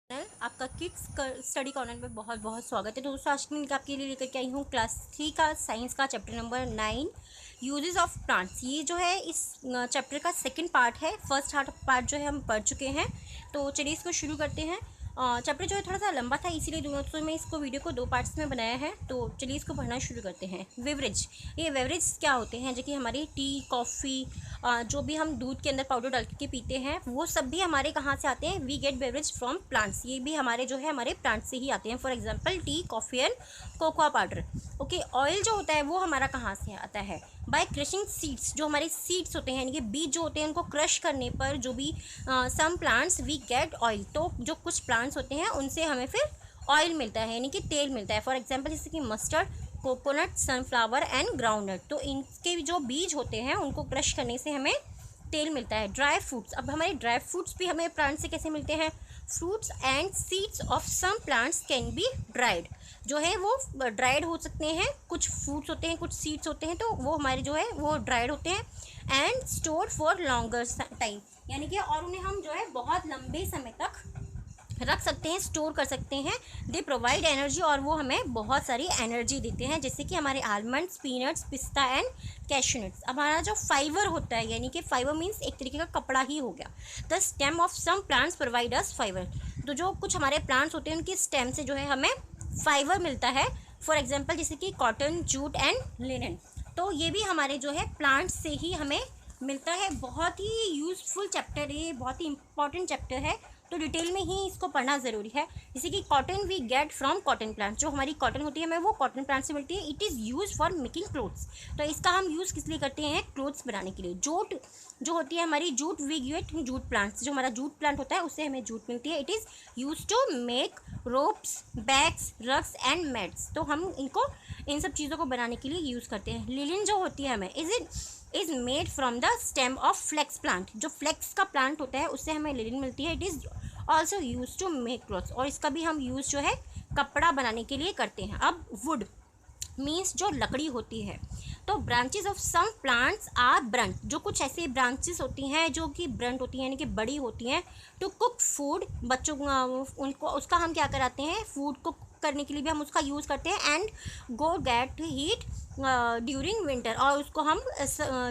आपका kids study corner में बहुत बहुत स्वागत है दोस्तों। आज मैं आपके लिए लेकर के आई हूँ क्लास 3 का साइंस का chapter number 9 uses of plants. ये जो है इस चैप्टर का सेकंड पार्ट है। फर्स्ट पार्ट जो है हम पढ़ चुके हैं, तो चलिए इसको शुरू करते हैं। चैप्टर जो है थोड़ा सा लंबा था, इसीलिए दोस्तों मैं इसको वीडियो को 2 पार्ट्स में बनाया है। तो चलिए इसको पढ़ना शुरू करते हैं। बेवरेज, ये बेवरेज क्या होते हैं? जो कि हमारी टी, कॉफ़ी, जो भी हम दूध के अंदर पाउडर डाल के पीते हैं, वो सब भी हमारे कहाँ से आते हैं? We get beverage from plants. ये भी हमारे जो है हमारे प्लांट्स से ही आते हैं। For example tea, coffee and cocoa powder. Okay, oil जो होता है वो हमारा कहाँ से आता है? By crushing seeds. जो हमारे सीड्स होते हैं यानी कि बीज जो होते हैं, उनको क्रश करने पर जो भी some plants we get oil. तो जो कुछ प्लांट्स होते हैं उनसे हमें फिर ऑयल मिलता है, यानी कि तेल मिलता है। फॉर एग्जांपल जैसे कि mustard, coconut, sunflower and groundnut. तो इनके जो बीज होते हैं उनको क्रश करने से हमें तेल मिलता है। ड्राई फ्रूट्स, अब हमारे ड्राई फ्रूट्स भी हमें प्लांट से कैसे मिलते हैं? Fruits and seeds of some plants can be dried. जो है वो ड्राइड हो सकते हैं। कुछ फ्रूट्स होते हैं, कुछ सीड्स होते हैं, तो वो हमारे जो है वो ड्राइड होते हैं। And store for longer time, यानी कि और उन्हें हम जो है बहुत लंबे समय तक रख सकते हैं, स्टोर कर सकते हैं। दे प्रोवाइड एनर्जी, और वो हमें बहुत सारी एनर्जी देते हैं, जैसे कि हमारे आलमंड्स, पीनट्स, पिस्ता एंड कैशनट्स। हमारा जो फाइबर होता है, यानी कि फाइबर मीन्स एक तरीके का कपड़ा ही हो गया। The stem of some plants provide us fibre. तो जो कुछ हमारे प्लांट्स होते हैं उनकी स्टेम से जो है हमें फाइबर मिलता है। फॉर एग्जाम्पल जैसे कि कॉटन, जूट एंड लिनन। तो ये भी हमारे जो है प्लांट्स से ही हमें मिलता है। बहुत ही यूज़फुल चैप्टर है, बहुत ही इंपॉर्टेंट चैप्टर है, तो डिटेल में ही इसको पढ़ना ज़रूरी है। जैसे कि cotton we get from cotton plant. जो हमारी कॉटन होती है हमें वो कॉटन प्लांट से मिलती है। It is use for making clothes. तो इसका हम यूज़ किस लिए करते हैं? क्लोथ्स बनाने के लिए। जूट जो होती है हमारी, jute we get jute plants. जो हमारा जूट प्लांट होता है उससे हमें जूट मिलती है। It is use to make ropes, bags, rugs and mats. तो हम इनको इन सब चीज़ों को बनाने के लिए यूज़ करते हैं। लिनन जो होती है हमें is made from the stem of flax plant. जो फ्लेक्स का प्लांट होता है उससे हमें लिनन मिलती है। It is also use to make clothes, और इसका भी हम यूज़ जो है कपड़ा बनाने के लिए करते हैं। अब वुड मीन्स जो लकड़ी होती है। तो branches of some plants are burnt. जो कुछ ऐसे ब्रांचेस होती हैं जो कि ब्रंट होती हैं, यानी कि बड़ी होती हैं, टू कुक फूड। बच्चों उनको उसका हम क्या कराते हैं? फूड कुक करने के लिए भी हम उसका यूज़ करते हैं। And go get heat during winter, और उसको हम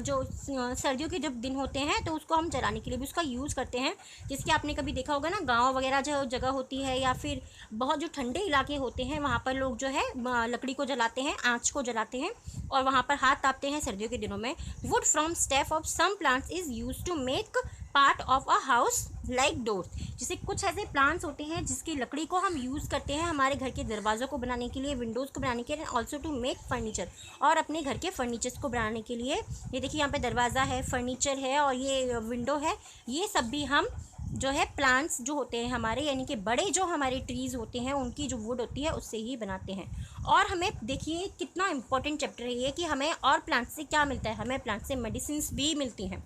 जो सर्दियों के जब दिन होते हैं तो उसको हम जलाने के लिए भी उसका यूज़ करते हैं। जैसे कि आपने कभी देखा होगा ना, गांव वगैरह जो जगह होती है या फिर बहुत जो ठंडे इलाके होते हैं वहाँ पर लोग जो है लकड़ी को जलाते हैं, आँच को जलाते हैं, और वहाँ पर हाथ तापते हैं सर्दियों के दिनों में। Wood from step of some plants is use to make part of a house like doors. जैसे कुछ ऐसे प्लांट्स होते हैं जिसकी लकड़ी को हम यूज़ करते हैं हमारे घर के दरवाज़ों को बनाने के लिए, विंडोज़ को बनाने के लिए, ऑल्सो टू मेक फर्नीचर, और अपने घर के फर्नीचर्स को बनाने के लिए। ये देखिए यहाँ पे दरवाज़ा है, फर्नीचर है, और ये विंडो है। ये सब भी हम जो है प्लांट्स जो होते हैं हमारे, यानी कि बड़े जो हमारे ट्रीज़ होते हैं उनकी जो वुड होती है उससे ही बनाते हैं। और हमें देखिए कितना इंपॉर्टेंट चैप्टर है ये, कि हमें और प्लांट से क्या मिलता है? हमें प्लांट से मेडिसिन भी मिलती हैं।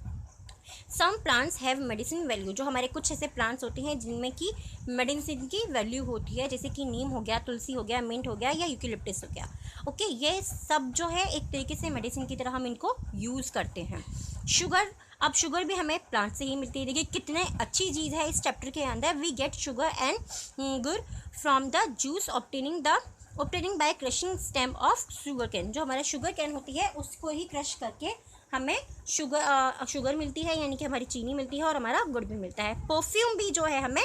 Some plants have medicine value. जो हमारे कुछ ऐसे प्लांट्स होते हैं जिनमें की मेडिसिन की वैल्यू होती है, जैसे कि नीम हो गया, तुलसी हो गया, मिंट हो गया, या यूकेलिप्टस हो गया। ओके, ये सब जो है एक तरीके से मेडिसिन की तरह हम इनको यूज़ करते हैं। शुगर, अब शुगर भी हमें प्लांट से ही मिलती है। देखिए कितने अच्छी चीज़ है इस चैप्टर के अंदर। We get sugar and gur from the juice obtaining by crushing stem of sugar cane. जो हमारा शुगर कैन होती है उसको ही क्रश करके हमें शुगर मिलती है, यानी कि हमारी चीनी मिलती है, और हमारा गुड़ भी मिलता है। परफ्यूम भी जो है हमें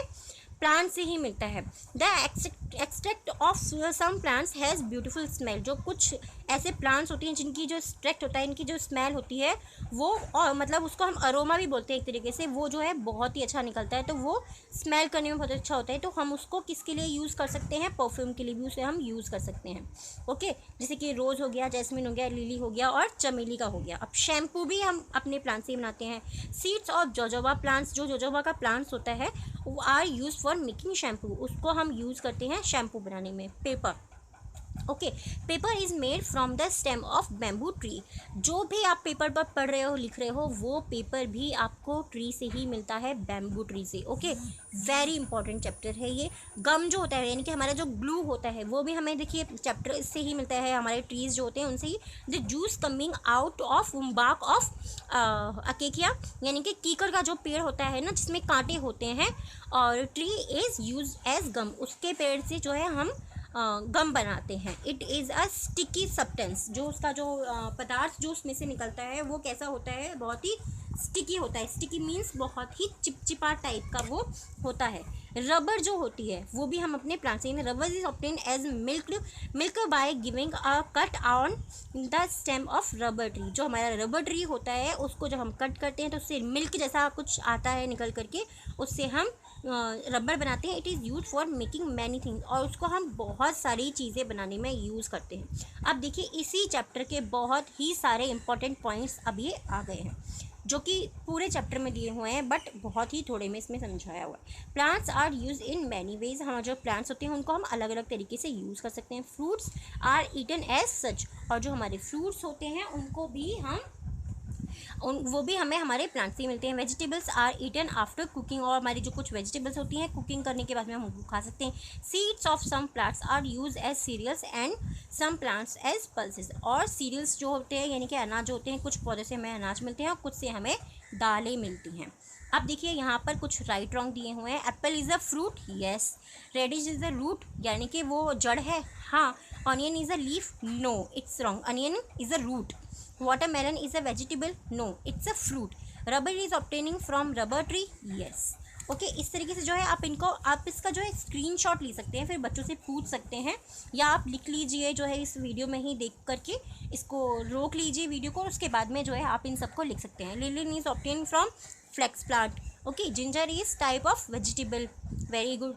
प्लांट से ही मिलता है। The extract of some plants has beautiful smell. जो कुछ ऐसे प्लांट्स होती हैं जिनकी जो एक्सट्रैक्ट होता है, इनकी जो स्मेल होती है वो, और मतलब उसको हम अरोमा भी बोलते हैं एक तरीके से, वो जो है बहुत ही अच्छा निकलता है। तो वो स्मेल करने में बहुत अच्छा होता है। तो हम उसको किसके लिए यूज़ कर सकते हैं? परफ्यूम के लिए भी उसे हम यूज़ कर सकते हैं। ओके, जैसे कि रोज़ हो गया, जैस्मिन हो गया, लिली हो गया, और चमेली का हो गया। अब शैम्पू भी हम अपने प्लांट से ही बनाते हैं। Seeds of jojoba plants. जो जोजोबा का प्लांट्स होता है वो are use for making shampoo. उसको हम यूज़ करते हैं शैम्पू बनाने में। Paper, okay. Paper is made from the stem of bamboo tree. जो भी आप पेपर पर पढ़ रहे हो, लिख रहे हो, वो पेपर भी आपको ट्री से ही मिलता है, बैम्बू ट्री से। ओके, वेरी इंपॉर्टेंट चैप्टर है ये। गम जो होता है यानी कि हमारा जो ग्लू होता है वो भी हमें देखिए चैप्टर इससे ही मिलता है, हमारे ट्रीज जो होते हैं उनसे ही। The juice coming out of bark of acacia, यानी कि कीकर का जो पेड़ होता है ना जिसमें कांटे होते हैं, और ट्री इज़ यूज एज गम, उसके पेड़ से जो है हम गम बनाते हैं। It is a sticky substance, जो उसका जो पदार्थ जो उसमें से निकलता है वो कैसा होता है, बहुत ही स्टिकी होता है। स्टिकी मीन्स बहुत ही चिपचिपा टाइप का वो होता है। रबर जो होती है वो भी हम अपने प्लांट से, rubber is obtain as milk by giving a cut on the stem of rubber tree. जो हमारा रबर ट्री होता है उसको जब हम कट करते हैं तो उससे मिल्क जैसा कुछ आता है निकल करके, उससे हम रबर बनाते हैं। It is use for making many things, और उसको हम बहुत सारी चीज़ें बनाने में यूज़ करते हैं। अब देखिए इसी चैप्टर के बहुत ही सारे इंपॉर्टेंट पॉइंट्स अब ये आ गए हैं जो कि पूरे चैप्टर में दिए हुए हैं, बट बहुत ही थोड़े में इसमें समझाया हुआ है। Plants are use in many ways, हमारे जो प्लांट्स होते हैं उनको हम अलग अलग तरीके से यूज़ कर सकते हैं। Fruits are eaten as such, और जो हमारे फ्रूट्स होते हैं उनको भी हम वो भी हमें हमारे प्लांट से ही मिलते हैं। Vegetables are eaten after cooking, और हमारी जो कुछ वेजिटेबल्स होती हैं कुकिंग करने के बाद में हम उनको खा सकते हैं। Seeds of some plants are use as cereals and some plants as pulses, और सीरियल्स जो होते हैं यानी कि अनाज होते हैं, कुछ पौधे से हमें अनाज मिलते हैं और कुछ से हमें दालें मिलती हैं। अब देखिए यहाँ पर कुछ राइट रॉन्ग दिए हुए हैं। Apple is a fruit, yes. Radish is a root, यानी कि वो जड़ है, हाँ। Onion is a leaf, no, it's wrong, onion is a root. Watermelon is a vegetable, no, it's a fruit. Rubber is obtaining from rubber tree, yes. Okay, इस तरीके से जो है आप इसका जो है स्क्रीनशॉट ले सकते हैं, फिर बच्चों से पूछ सकते हैं, या आप लिख लीजिए जो है इस वीडियो में ही देख करके इसको रोक लीजिए वीडियो को, और उसके बाद में जो है आप इन सबको लिख सकते हैं। Linen is obtain from flax plant, okay. Ginger is type of vegetable, very good.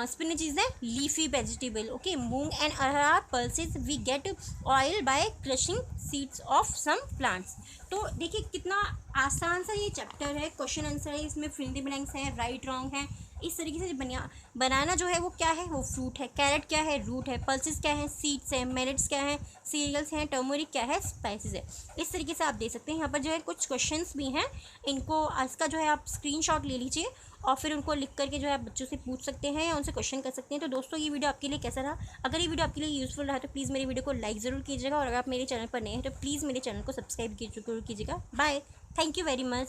Spinach is a leafy vegetable, okay. Moong and arhar pulses we get oil by crushing seeds of some plants. तो देखिए कितना आसान सा ये chapter है, question answer है, इसमें fill in the blanks है, राइट रॉन्ग है। इस तरीके से बनाना जो है वो क्या है, वो फ्रूट है। कैरेट क्या है, रूट है। पल्सेस क्या है, सीड्स है। मिलेट्स क्या है, सीरियल्स हैं। टर्मरिक क्या है, स्पाइसेस है। इस तरीके से आप देख सकते हैं। यहाँ पर जो है कुछ क्वेश्चंस भी हैं, इनको इसका जो है आप स्क्रीनशॉट ले लीजिए और फिर उनको लिख करके जो है आप बच्चों से पूछ सकते हैं या उनसे क्वेश्चन कर सकते हैं। तो दोस्तों ये वीडियो आपके लिए कैसा रहा? अगर ये वीडियो आपके लिए यूज़फुल रहा तो प्लीज़ मेरी वीडियो को लाइक ज़रूर कीजिएगा, और अगर आप मेरे चैनल पर नए हैं तो प्लीज़ मेरे चैनल को सब्सक्राइब जरूर कीजिएगा। Bye, thank you very much.